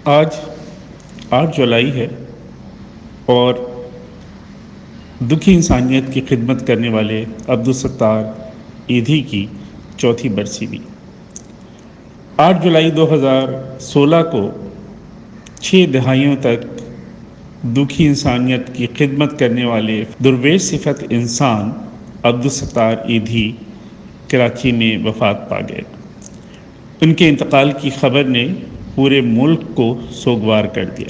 آج 8 جولائی ہے اور دکھی انسانیت کی خدمت کرنے والے عبدالستار ایدھی کی چوتھی برسی بھی 8 جولائی 2016 کو 6 دہائیوں تک دکھی انسانیت کی خدمت کرنے والے درویش صفت انسان عبدالستار ایدھی کراچی میں وفات پا گئے۔ ان کے انتقال کی خبر نے پورے ملک کو سوگوار کر دیا۔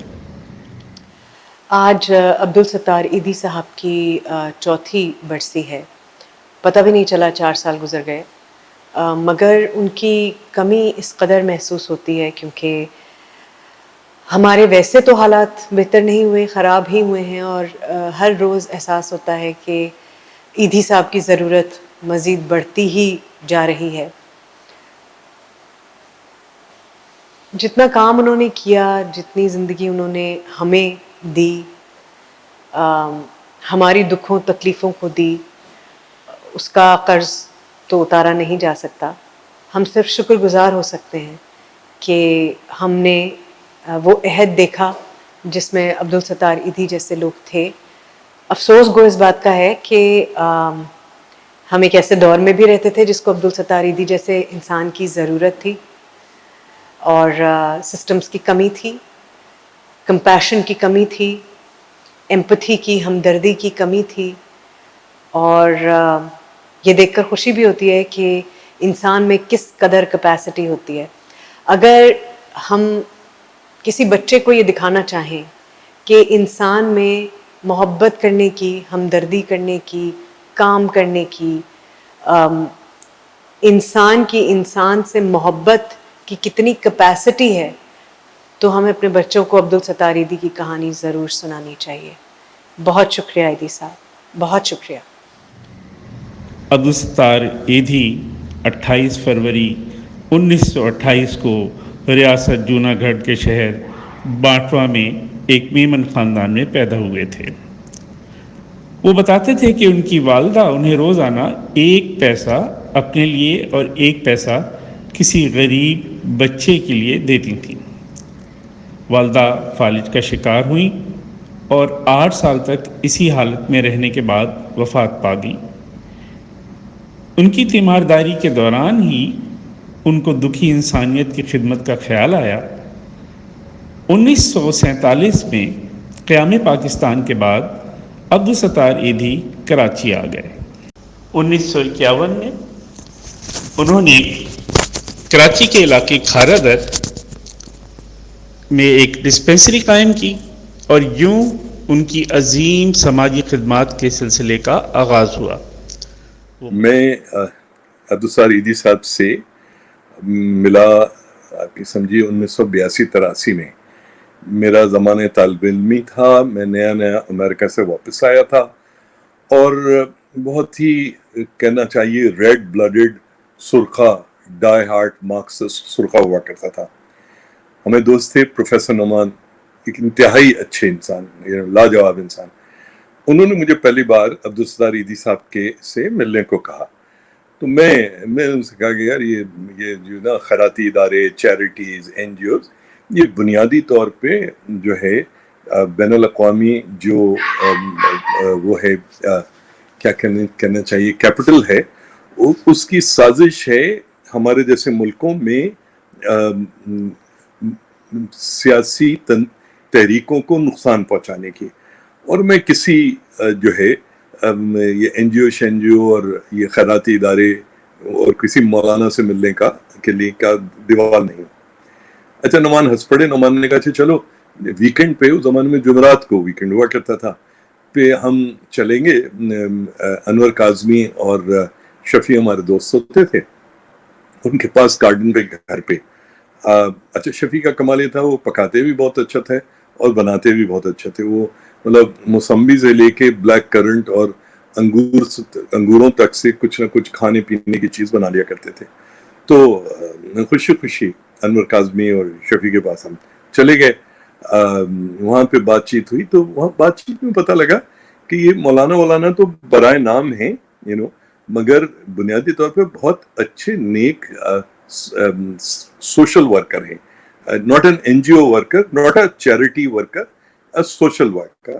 آج عبدالستار ایدھی صاحب کی چوتھی برسی ہے۔ پتہ بھی نہیں چلا 4 سال گزر گئے، مگر ان کی کمی اس قدر محسوس ہوتی ہے کیونکہ ہمارے ویسے تو حالات بہتر نہیں ہوئے، خراب ہی ہوئے ہیں، اور ہر روز احساس ہوتا ہے کہ ایدھی صاحب کی ضرورت مزید بڑھتی ہی جا رہی ہے۔ جتنا کام انہوں نے کیا، جتنی زندگی انہوں نے ہمیں دی، ہماری دکھوں تکلیفوں کو دی، اس کا قرض تو اتارا نہیں جا سکتا۔ ہم صرف شکر گزار ہو سکتے ہیں کہ ہم نے وہ عہد دیکھا جس میں عبدالستار ایدھی جیسے لوگ تھے۔ افسوس گو اس بات کا ہے کہ ہم ایک ایسے دور میں بھی رہتے تھے جس کو عبدالستار ایدھی جیسے انسان کی ضرورت تھی، اور سسٹمز کی کمی تھی، کمپیشن کی کمی تھی، ایمپتھی کی، ہمدردی کی کمی تھی، اور یہ دیکھ کر خوشی بھی ہوتی ہے کہ انسان میں کس قدر کیپیسٹی ہوتی ہے۔ اگر ہم کسی بچے کو یہ دکھانا چاہیں کہ انسان میں محبت کرنے کی، ہمدردی کرنے کی، کام کرنے کی، انسان کی انسان سے محبت کی کتنی کیپیسٹی ہے، تو ہمیں اپنے بچوں کو عبدالستار ایدھی کی کہانی ضرور سنانی چاہیے۔ بہت شکریہ ایدھی صاحب، بہت شکریہ۔ عبدالستار ایدھی 28 فروری 1928 کو ریاست جوناگڑھ کے شہر باٹوا میں ایک میمن خاندان میں پیدا ہوئے تھے۔ وہ بتاتے تھے کہ ان کی والدہ انہیں روزانہ 1 پیسہ اپنے لیے اور 1 پیسہ کسی غریب بچے کے لیے دیتی تھیں۔ والدہ فالج کا شکار ہوئیں اور 8 سال تک اسی حالت میں رہنے کے بعد وفات پا گئیں۔ ان کی تیمارداری کے دوران ہی ان کو دکھی انسانیت کی خدمت کا خیال آیا۔ 1947 میں قیام پاکستان کے بعد عبدالستار ایدھی کراچی آ گئے۔ 1951 میں انہوں نے کراچی کے علاقے کھارا در میں ایک ڈسپنسری قائم کی، اور یوں ان کی عظیم سماجی خدمات کے سلسلے کا آغاز ہوا۔ میں عبدالستار ایدھی صاحب سے ملا آپ کی سمجھیے 1982-83 میں۔ میرا زمانہ طالب علمی تھا، میں نیا امریکہ سے واپس آیا تھا، اور بہت ہی کہنا چاہیے ریڈ بلڈڈ سرخا ڈائی ہارٹ مارکسسٹ سرخا ہوا کرتا تھا۔ ہمیں دوست تھے پروفیسر نعمان، ایک انتہائی اچھے انسان، لاجواب انسان۔ انہوں نے مجھے پہلی بار عبدالستار ایدھی صاحب کے سے ملنے کو کہا، تو میں ان سے کہا کہ یار یہ جو نا خیراتی ادارے، چیریٹیز، این جی اوز، یہ بنیادی طور پہ جو ہے بین الاقوامی جو وہ ہے کیا کہنا چاہیے کیپٹل ہے، اس کی سازش ہے ہمارے جیسے ملکوں میں سیاسی تحریکوں کو نقصان پہنچانے کی۔ اور میں کسی جو ہے یہ این جی او اور یہ خیراتی ادارے اور کسی مولانا سے ملنے کے لیے کا دیوال نہیں ہوں۔ اچھا، نعمان ہنس پڑے۔ نعمان نے کہا اچھا چلو ویکینڈ پہ، اس زمانے میں جمعرات کو ویکینڈ ہوا کرتا تھا، پہ ہم چلیں گے۔ انور کاظمی اور شفیع ہمارے دوست ہوتے تھے، ان کے پاس گارڈن پہ گھر پہ۔ اچھا، شفیع کا کمال یہ تھا وہ پکاتے بھی بہت اچھا تھے اور بناتے بھی بہت اچھا تھے۔ وہ مطلب موسمبی سے لے کے بلیک کرنٹ اور انگوروں تک سے کچھ نہ کچھ کھانے پینے کی چیز بنا لیا کرتے تھے۔ تو خوشی انور کاظمی اور شفیع کے پاس ہم چلے گئے۔ وہاں پہ بات چیت ہوئی، تو وہاں بات چیت میں پتہ لگا کہ یہ مولانا تو برائے نام ہیں مگر بنیادی طور پہ بہت اچھے نیک سوشل ورکر ہیں۔ not an NGO worker, not a charity worker, a social worker.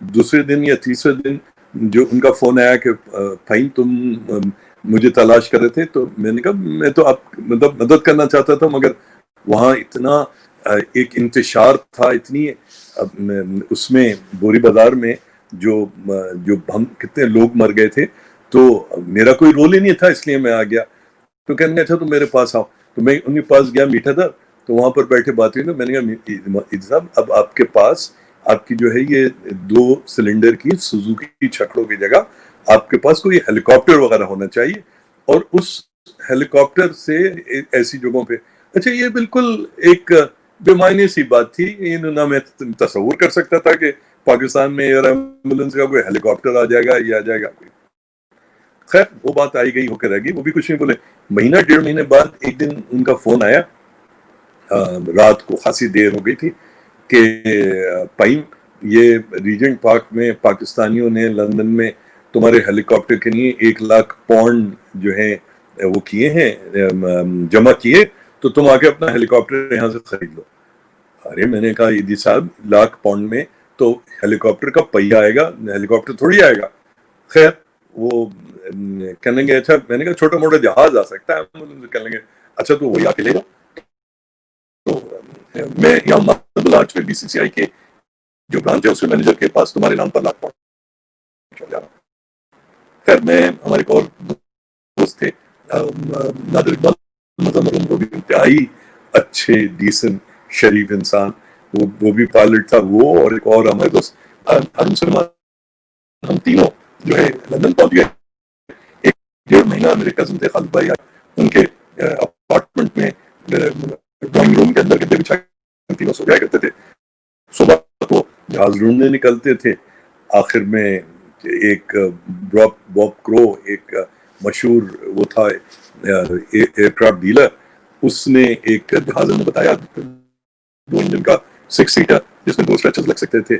دوسرے دن یا تیسرے دن جو ان کا فون آیا کہ بھائی تم مجھے تلاش کر رہے تھے، تو میں نے کہا میں تو آپ مطلب مدد کرنا چاہتا تھا، مگر وہاں اتنا ایک انتشار تھا، اتنی اس میں بوری بازار میں جو ہم کتنے لوگ مر گئے تھے، تو میرا کوئی رول ہی نہیں تھا، اس لیے میں آ گیا. تو کہنے لگا اچھا تو میرے پاس آؤ. تو میں ان کے پاس گیا میٹھا تھا، تو وہاں پر بیٹھے بات ہوئی. تو میں نے کہا صاحب اب آپ کے پاس آپ کی جو ہے یہ 2 سلنڈر کی سوزوکی چھکڑوں کی جگہ آپ کے پاس کوئی ہیلی کاپٹر وغیرہ ہونا چاہیے، اور اس ہیلی کاپٹر سے ایسی جگہوں پہ. اچھا یہ بالکل ایک بے معنی سی بات تھی، نہ میں تصور کر سکتا تھا کہ پاکستان میں ایئر ایمبولنس کا کوئی ہیلی کاپٹر آ جائے گا یا آ جائے گا. خیر وہ بات آئی گئی ہو کے رہ گئی، وہ بھی کچھ نہیں بولے. مہینہ 1.5 مہینے بعد ایک دن ان کا فون آیا، رات کو خاصی دیر ہو گئی تھی، کہ پائم یہ ریجنٹ پارک میں پاکستانیوں نے لندن میں تمہارے ہیلی کاپٹر کے لیے 1 لاکھ پاؤنڈ جو ہے وہ کیے ہیں، جمع کیے، تو تم آ کے اپنا ہیلی کاپٹر یہاں سے خرید لو. ارے میں نے کہا ایدی صاحب 1 لاکھ پاؤنڈ میں تو ہیلی کاپٹر کا پہیہ آئے گا، ہیلی کاپٹر تھوڑی آئے گا. خیر وہ کہنے لگے اچھا، میں نے کہا چھوٹا موٹا جہاز آ سکتا ہے. کہنے لگے اچھا تو وہی آ کے لے جاؤ. تو میں یہاں محمد آج کے BCCI کے جو برانچ ہے اس کے مینیجر کے پاس تمہارے نام پر 1 لاکھ پاؤنڈ چل جا رہا ہوں. خیر میں ہمارے ایک اور دوست تھے نادر اقبال مظمر، وہ بھی انتہائی اچھے ڈیسنٹ شریف انسان، وہ بھی پائلٹ تھا، وہ اور ایک اور ہمارے دوست ہارون سلمان، ہم تینوں جو ہے لندن پہنچ گئے. 1.5 مہینہ میرے کزن تھے خالد بھائی، ان کے اپارٹمنٹ میں ڈرائنگ روم کے اندر گدے بچھا کے تینوں سو جایا کرتے تھے. صبح کو جہاز ڈھونڈنے نکلتے تھے. آخر میں ایک باب کرو، ایک مشہور وہ تھا ایئر کرافٹ ڈیلر، اس نے ایک جہاز ہمیں بتایا 2 انجن کا 6 سیٹر جس میں 2 اسٹریچرز لگ سکتے تھے.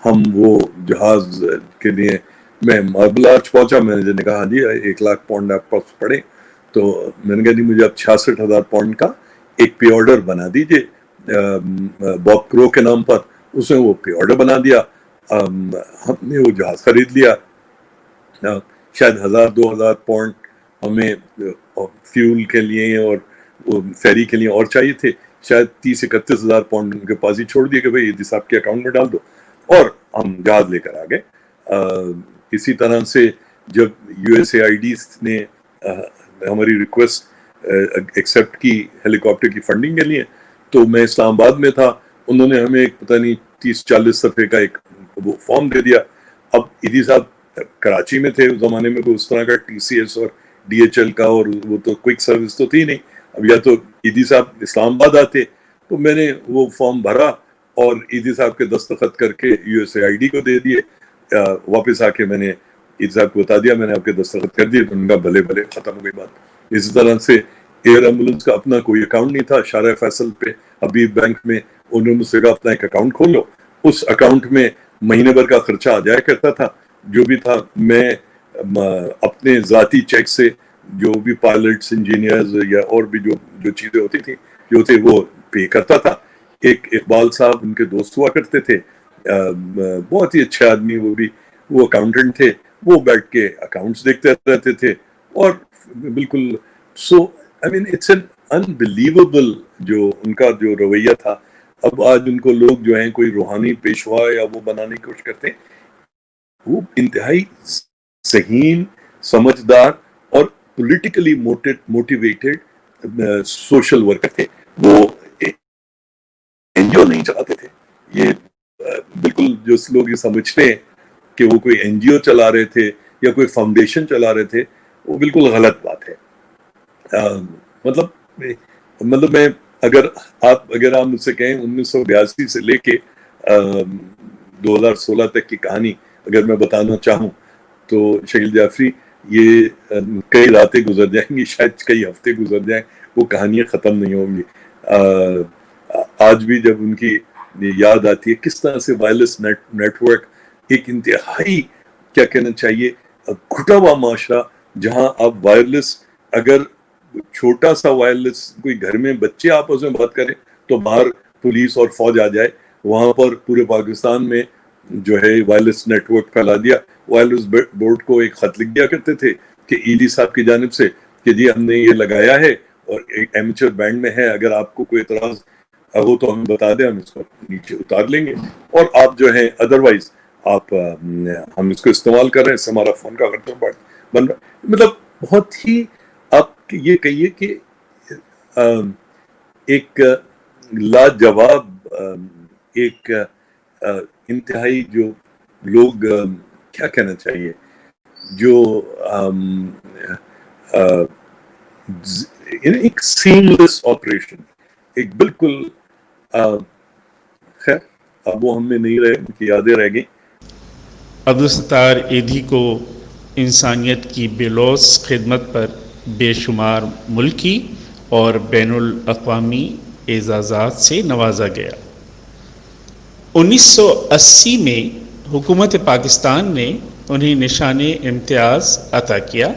ہم وہ جہاز کے لیے میں ماربل آرچ پہنچا. میں نے کہا ہاں جی 1 لاکھ پاؤنڈ آپ پاس پڑے. تو میں نے کہا جی مجھے اب 66,000 پاؤنڈ کا ایک پے آرڈر بنا دیجئے باب کرو کے نام پر. اس نے وہ پے آرڈر بنا دیا. ہم نے وہ جہاز خرید لیا. شاید 1,000-2,000 پاؤنڈ ہمیں فیول کے لیے اور فیری کے لیے اور چاہیے تھے. شاید 30-31 ہزار پاؤنڈ ان کے پاس ہی چھوڑ دیے کہ بھائی یہ صاحب کے اکاؤنٹ میں ڈال دو، اور ہم جہاز لے کر آ گئے. اسی طرح سے جب USAID نے ہماری ریکویسٹ ایکسیپٹ کی ہیلی کاپٹر کی فنڈنگ کے لیے، تو میں اسلام آباد میں تھا. انہوں نے ہمیں ایک پتہ نہیں 30-40 صفحے کا ایک وہ فارم دے دیا. اب ایدی صاحب کراچی میں تھے اس زمانے میں، کوئی اس طرح کا TCS اور DHL کا اور وہ تو کوئک سروس تو تھی نہیں. اب یا تو ایدی صاحب اسلام آباد آتے. تو میں نے وہ فارم بھرا اور ایدی صاحب کے دستخط کر کے USAID کو دے دیے. واپس آ کے میں نے ایدی صاحب کو بتا دیا میں نے آپ کے دستخط کر دیے. تو ان کا بھلے بھلے، ختم ہو گئی بات. اسی طرح سے ایئر ایمبولنس کا اپنا کوئی اکاؤنٹ نہیں تھا. شارع فیصل پہ حبیب بینک میں انہوں نے مجھ سے کہا اپنا ایک اکاؤنٹ کھول لو. اس اکاؤنٹ میں مہینے بھر کا خرچہ آ جایا کرتا تھا. جو بھی تھا میں اپنے ذاتی چیک سے جو بھی پائلٹس، انجینئرز یا اور بھی جو چیزیں ہوتی تھیں جو تھے وہ پے کرتا تھا. ایک اقبال صاحب ان کے دوست ہوا کرتے تھے، بہت ہی اچھے آدمی، وہ بھی وہ اکاؤنٹنٹ تھے. وہ بیٹھ کے اکاؤنٹس دیکھتے رہتے تھے. اور بالکل سو آئی مین اٹس این انبلیویبل جو ان کا جو رویہ تھا. اب آج ان کو لوگ جو ہیں کوئی روحانی پیشوا یا وہ بنانے کی کوشش کرتے ہیں. وہ انتہائی ذہین، سمجھدار اور پولیٹیکلی موٹیویٹڈ سوشل ورکر تھے. وہ NGO نہیں چلاتے تھے. یہ بالکل جو لوگ یہ سمجھتے ہیں کہ وہ کوئی NGO چلا رہے تھے یا کوئی فاؤنڈیشن چلا رہے تھے، وہ بالکل غلط بات ہے. مطلب میں اگر آپ مجھ سے کہیں 1982 سے لے کے 2016 تک کی کہانی اگر میں بتانا چاہوں تو شکیل جعفری یہ کئی راتیں گزر جائیں گی، شاید کئی ہفتے گزر جائیں، وہ کہانیاں ختم نہیں ہوں گی. آج بھی جب ان کی یاد آتی ہے کس طرح سے وائرلیس نیٹ ورک ایک انتہائی کیا کہنا چاہیے گھٹا ہوا معاشرہ، جہاں آپ وائرلیس، اگر چھوٹا سا وائرلیس کوئی گھر میں بچے آپس میں بات کریں تو باہر پولیس اور فوج آ جائے. وہاں پر پورے پاکستان میں جو ہے وائرلیس نیٹ ورک پھیلا دیا. وائرلیس بورڈ کو ایک خط لکھ دیا کرتے تھے کہ ایڈی صاحب کی جانب سے کہ جی ہم نے یہ لگایا ہے اور ایک ایمیچر بینڈ میں ہے, اگر آپ کو کوئی اعتراض ہو تو ہمیں بتا دیں, ہم اس کو نیچے اتار لیں گے, اور آپ جو ہے ادروائز آپ ہم اس کو استعمال کر رہے ہیں, اس سے ہمارا فون کا خرچہ بن رہا. مطلب بہت ہی آپ یہ کہیے کہ ایک لاجواب, ایک انتہائی جو لوگ کیا کہنا چاہیے, جو ایک سیملیس آپریشن, ایک بالکل خیر اب وہ ہم میں نہیں رہے, ان کی یادیں رہ گئیں. عبدالستار ایدھی کو انسانیت کی بے لوث خدمت پر بے شمار ملکی اور بین الاقوامی اعزازات سے نوازا گیا. 1980 میں حکومت پاکستان نے انہیں نشان امتیاز عطا کیا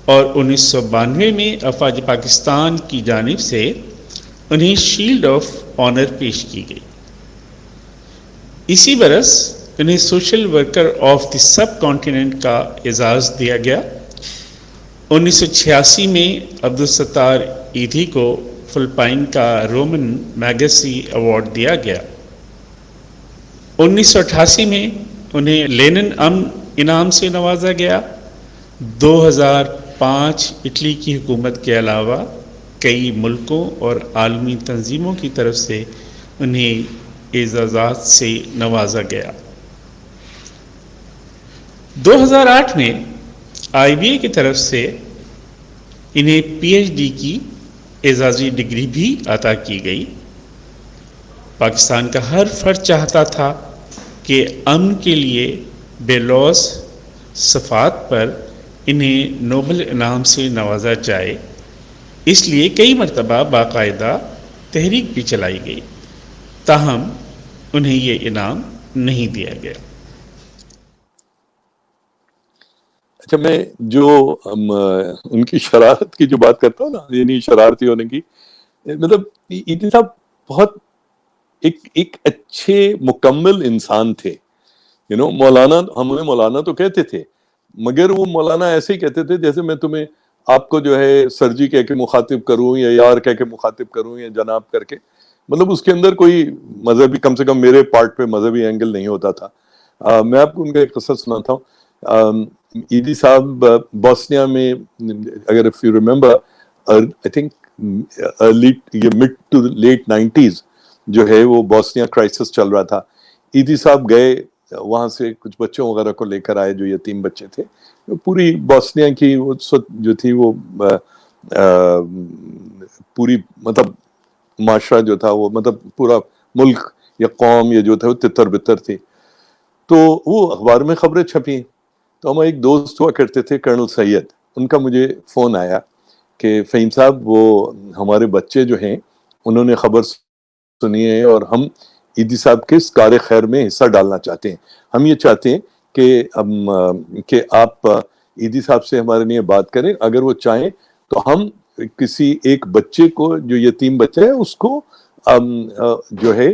اور 1992 میں افواج پاکستان کی جانب سے انہیں شیلڈ آف آنر پیش کی گئی. اسی برس انہیں social worker of the sub continent کا اعزاز دیا گیا. 1986 میں عبدالستار ایدھی کو فلپائن کا رومن میگسسی ایوارڈ دیا گیا. 1988 میں انہیں لینن امن انعام سے نوازا گیا. 2005 اٹلی کی حکومت کے علاوہ کئی ملکوں اور عالمی تنظیموں کی طرف سے انہیں اعزازات سے نوازا گیا. 2008 میں آئی بی اے کی طرف سے انہیں پی ایچ ڈی کی اعزازی ڈگری بھی عطا کی گئی. پاکستان کا ہر فرد چاہتا تھا کہ امن کے لیے بے لوث صفات پر انہیں نوبل انعام سے نوازا جائے, اس لیے کئی مرتبہ باقاعدہ تحریک بھی چلائی گئی, تاہم انہیں یہ انعام نہیں دیا گیا. اچھا, میں جو ان کی شرارت کی جو بات کرتا ہوں نا, یعنی شرارتی ہونے کی, مطلب ایدھی صاحب بہت ایک اچھے مکمل انسان تھے. مولانا, ہم انہیں مولانا تو کہتے تھے, مگر وہ مولانا ایسے ہی کہتے تھے جیسے میں تمہیں آپ کو جو ہے سر جی کہہ کے مخاطب کروں یا یار کہہ کے مخاطب کروں یا جناب کر کے. مطلب اس کے اندر کوئی مذہبی, کم سے کم میرے پارٹ پہ مذہبی اینگل نہیں ہوتا تھا. میں آپ کو ان کا ایک قصہ سناتا ہوں. ایدھی صاحب بوسنیا میں, اگر if you remember, I think early mid to late 90s جو ہے وہ بوسنیا کرائسس چل رہا تھا. ایدھی صاحب گئے وہاں سے, کچھ بچوں وغیرہ کو لے کر آئے جو یتیم بچے تھے. پوری بوسنیا کی وہ جو تھی وہ پوری مطلب معاشرہ جو تھا وہ, مطلب پورا ملک یا قوم یا جو تھا وہ تتر بتر تھی. تو وہ اخبار میں خبریں چھپی. تو ہم ایک دوست ہوا کرتے تھے کرنل سید, ان کا مجھے فون آیا کہ فہیم صاحب وہ ہمارے بچے جو ہیں انہوں نے خبر سنی ہے اور ہم ایدھی صاحب کے اس کار خیر میں حصہ ڈالنا چاہتے ہیں. ہم یہ چاہتے ہیں کہ آپ ایدھی صاحب سے ہمارے لیے بات کریں, اگر وہ چاہیں تو ہم کسی ایک بچے کو جو یتیم بچہ ہے اس کو جو ہے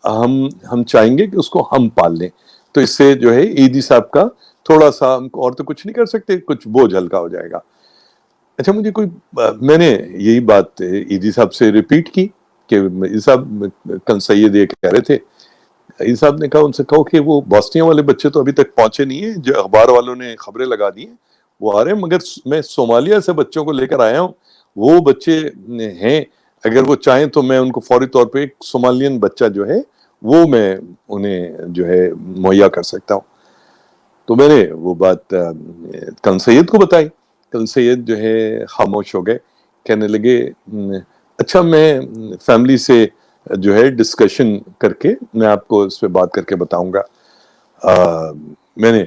ہم چاہیں گے کہ اس کو ہم پال لیں, تو اس سے جو ہے ایدھی صاحب کا تھوڑا سا, ہم اور تو کچھ نہیں کر سکتے, کچھ بوجھ ہلکا ہو جائے گا. اچھا, مجھے میں نے یہی بات ایدھی صاحب سے ریپیٹ کی کہ ایدھی صاحب کل سید یہ کہہ رہے تھے. ایدھی صاحب نے کہا, ان سے کہو کہ وہ بوسنیا والے بچے تو ابھی تک پہنچے نہیں ہیں, جو اخبار والوں نے خبریں لگا دی ہیں وہ آ رہے ہیں, مگر میں صومالیہ سے بچوں کو لے کر آیا ہوں, وہ بچے ہیں, اگر وہ چاہیں تو میں ان کو فوری طور پہ ایک صومالین بچہ جو ہے وہ میں انہیں جو ہے مہیا کر سکتا ہوں. تو میں نے وہ بات کل سید کو بتائی. کل سید جو ہے خاموش ہو گئے, کہنے لگے اچھا میں فیملی سے جو ہے ڈسکشن کر کے میں آپ کو اس پہ بات کر کے بتاؤں گا. میں نے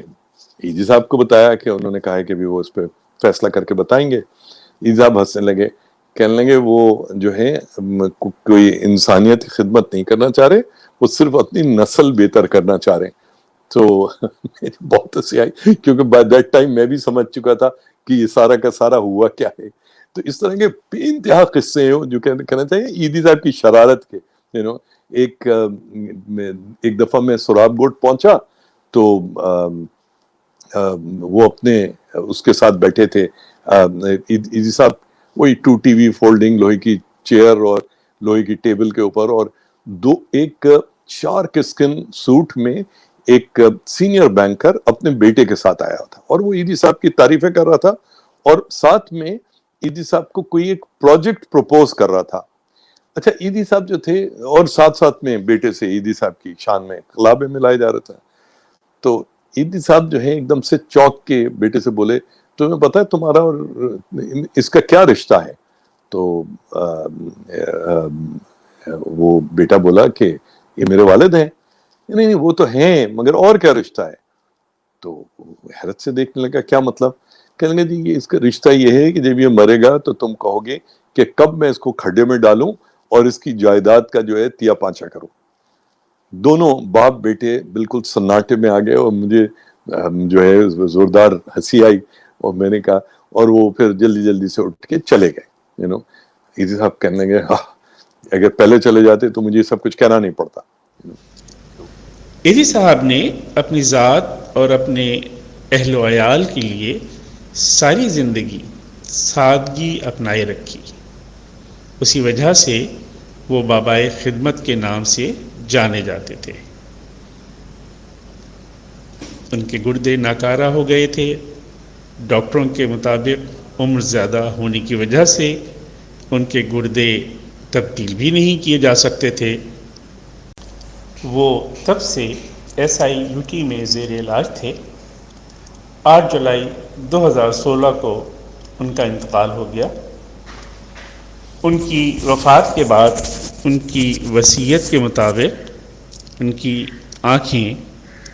ایدھی صاحب کو بتایا کہ انہوں نے کہا ہے کہ بھی وہ اس پہ فیصلہ کر کے بتائیں گے. ایدھی صاحب ہنسنے لگے, کہنے لگے وہ جو ہے کوئی انسانیت کی خدمت نہیں کرنا چاہ رہے, وہ صرف اپنی نسل بہتر کرنا چاہ رہے. تو بہت ہنسی آئی, کیونکہ بائی دیٹ ٹائم میں بھی سمجھ چکا تھا کہ یہ سارا کا سارا ہوا کیا ہے. تو اس طرح کے بے انتہا قصے ہیں جو کہنا چاہیے ایدھی صاحب کی شرارت کے, ایک دفعہ میں سوراب گوٹ پہنچا تو وہ اپنے اس کے ساتھ بیٹھے تھے ایدی صاحب، وہی 2 TV فولڈنگ لوہے کی چیئر اور لوہے کی ٹیبل کے اوپر، اور ایک شارک اسکن سوٹ میں ایک سینئر بینکر اپنے بیٹے کے ساتھ آیا تھا، اور وہ ایدی صاحب کی تعریفیں کر رہا تھا، اور ساتھ میں ایدی صاحب کو کوئی ایک پروجیکٹ پروپوز کر رہا تھا. اچھا، ایدی صاحب جو تھے، اور ساتھ میں بیٹے سے ایدی صاحب کی شان میں خلابے ملائے جا رہا تھا. تو ایدی صاحب جو ہے ایک دم سے چونک کے بیٹے سے بولے، تمہیں پتا ہے تمہارا اور اس کا کیا رشتہ ہے؟ تو وہ بیٹا بولا کہ یہ میرے والد ہیں. نہیں وہ تو ہیں، مگر اور کیا رشتہ ہے؟ تو حیرت سے دیکھنے لگا، کیا مطلب؟ کہنے لگا جی اس کا رشتہ یہ ہے کہ جب یہ مرے گا تو تم کہو گے کہ کب میں اس کو کھڈے میں ڈالوں اور اس کی جائیداد کا جو ہے تیا پانچا کروں. دونوں باپ بیٹے بالکل سناٹے میں آ گئے، اور مجھے جو ہے زوردار ہنسی آئی، اور میں نے کہا، اور وہ پھر جلدی سے اٹھ کے چلے گئے. ایدی صاحب کہنے لگے، اگر پہلے چلے جاتے تو مجھے سب کچھ کہنا نہیں پڑتا. ایدی صاحب نے اپنی ذات اور اپنے اہل و عیال کے لیے ساری زندگی سادگی اپنائے رکھی. اسی وجہ سے وہ بابائے خدمت کے نام سے جانے جاتے تھے. ان کے گردے ناکارہ ہو گئے تھے. ڈاکٹروں کے مطابق عمر زیادہ ہونے کی وجہ سے ان کے گردے تبدیل بھی نہیں کیے جا سکتے تھے. وہ تب سے SIUT میں زیر علاج تھے. 8 جولائی 2016 کو ان کا انتقال ہو گیا. ان کی وفات کے بعد ان کی وصیت کے مطابق ان کی آنکھیں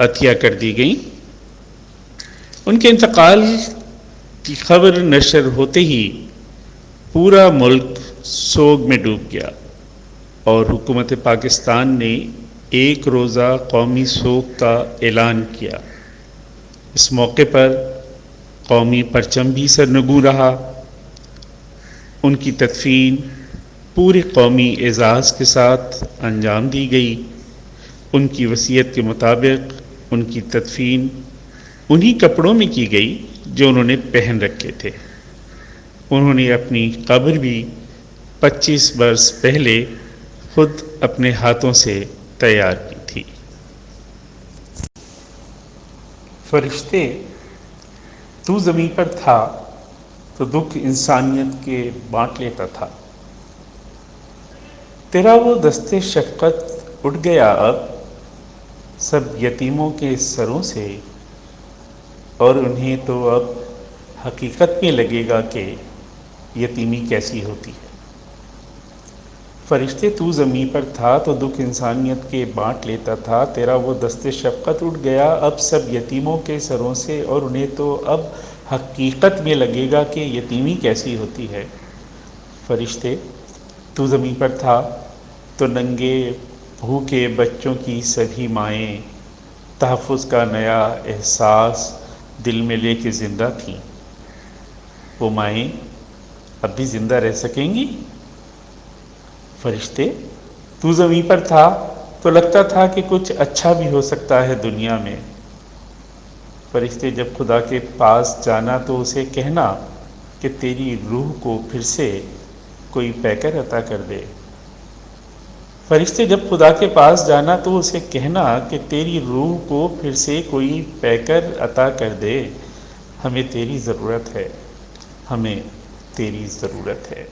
عطیہ کر دی گئیں. ان کے انتقال کی خبر نشر ہوتے ہی پورا ملک سوگ میں ڈوب گیا، اور حکومت پاکستان نے ایک روزہ قومی سوگ کا اعلان کیا. اس موقع پر قومی پرچم بھی سرنگوں رہا. ان کی تدفین پورے قومی اعزاز کے ساتھ انجام دی گئی. ان کی وصیت کے مطابق ان کی تدفین انہی کپڑوں میں کی گئی جو انہوں نے پہن رکھے تھے. انہوں نے اپنی قبر بھی 25 برس پہلے خود اپنے ہاتھوں سے تیار کی تھی. فرشتے، تو زمین پر تھا تو دکھ انسانیت کے بانٹ لیتا تھا. تیرا وہ دست شفقت اٹھ گیا اب سب یتیموں کے سروں سے، اور انہیں تو اب حقیقت میں لگے گا کہ یتیمی کیسی ہوتی ہے. فرشتے، تو زمین پر تھا تو دکھ انسانیت کے بانٹ لیتا تھا. تیرا وہ دست شفقت اٹھ گیا اب سب یتیموں کے سروں سے، اور انہیں تو اب حقیقت میں لگے گا کہ یتیمی کیسی ہوتی ہے. فرشتے، تو زمین پر تھا تو ننگے بھوکے بچوں کی سبھی مائیں تحفظ کا نیا احساس دل میں لے کے زندہ تھیں. وہ مائیں اب بھی زندہ رہ سکیں گی؟ فرشتے، تو زمین پر تھا تو لگتا تھا کہ کچھ اچھا بھی ہو سکتا ہے دنیا میں. فرشتے، جب خدا کے پاس جانا تو اسے کہنا کہ تیری روح کو پھر سے کوئی پیکر عطا کر دے. فرشتے، جب خدا کے پاس جانا تو اسے کہنا کہ تیری روح کو پھر سے کوئی پیکر عطا کر دے. ہمیں تیری ضرورت ہے، ہمیں تیری ضرورت ہے.